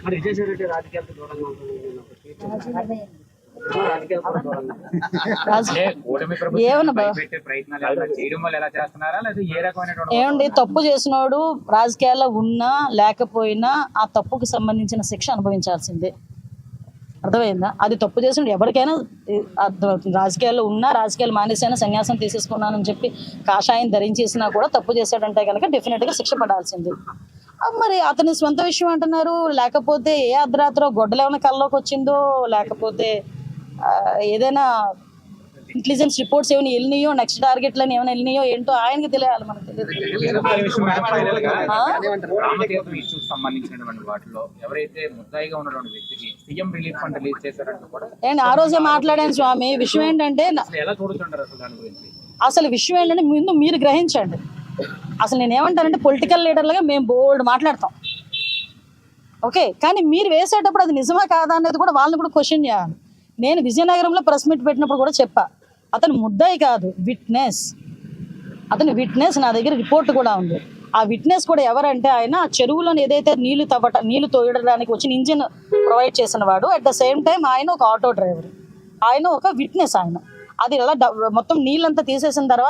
మరి విజయసాయి రెడ్డి రాజకీయాలకు దూరంగా ఉంటుంది నేను ఒక ట్వీట్ చేశాను. రాజకీయాలకు దూరంగా అంటే కూటమి ప్రభుత్వం భయపెట్టే ప్రయత్నాలు ఏమైనా చేయడం వల్ల ఎలా చేస్తున్నారా లేదా ఏ రకమైనటువంటి ఏమండి, తప్పు చేసినోడు రాజకీయాల్లో ఉన్నా లేకపోయినా ఆ తప్పుకు సంబంధించిన శిక్ష అనుభవించాల్సిందే. అర్థమైందా? అది తప్పు చేసినోడు ఎవరికైనా అర్థమవుతుంది. రాజకీయాల్లో ఉన్నా, రాజకీయాలు మానేసైనా సన్యాసం తీసేసుకున్నానని చెప్పి కాషాయం ధరించేసినా కూడా తప్పు చేశాడంటే కనుక డెఫినెట్గా శిక్ష పడాల్సిందే. మరి అతని సొంత విషయం అంటున్నారు, లేకపోతే ఏ అర్ధరాత్రో గొడ్డలు ఏమైనా కల్లోకి వచ్చిందో, లేకపోతే ఏదైనా ఇంటెలిజెన్స్ రిపోర్ట్స్ ఏమైనా వెళ్ళినాయో, నెక్స్ట్ టార్గెట్లని ఏమైనా వెళ్ళినాయో ఏంటో ఆయనకి తెలియాలి, మనకు తెలియదు. రామతీర్థం ఇష్యూస్ సంబంధించినటువంటి వాటిలో ఎవరైతే ముద్దాయిగా ఉన్నటువంటి వ్యక్తికి సీఎం రిలీఫ్ ఫండ్ రిలీజ్ చేశారంటూ కూడా అండ్ ఆ రోజే మాట్లాడాను స్వామి. విషయం ఏంటంటే, ఎలా చూడుతుంటారు అసలు దాని గురించి? అసలు విషయం ఏంటంటే ముందు మీరు గ్రహించండి. అసలు నేను ఏమంటానంటే, పొలిటికల్ లీడర్లుగా మేము బోల్డ్ మాట్లాడతాం, ఓకే, కానీ మీరు వేసేటప్పుడు అది నిజమా కాదా అనేది కూడా వాళ్ళని కూడా క్వశ్చన్ చేయాలి. నేను విజయనగరంలో ప్రెస్ మీట్ పెట్టినప్పుడు కూడా చెప్పా, అతను ముద్దాయి కాదు, విట్నెస్. అతని విట్నెస్ నా దగ్గర రిపోర్ట్ కూడా ఉంది. ఆ విట్నెస్ కూడా ఎవరంటే, ఆయన ఆ చెరువులోని ఏదైతే నీళ్లు తోయడానికి వచ్చిన ఇంజిన్ ప్రొవైడ్ చేసిన వాడు. అట్ ద సేమ్ టైం ఆయన ఒక ఆటో డ్రైవర్, ఆయన ఒక విట్నెస్. ఆయన అది ఇలా మొత్తం నీళ్ళంతా తీసేసిన తర్వాత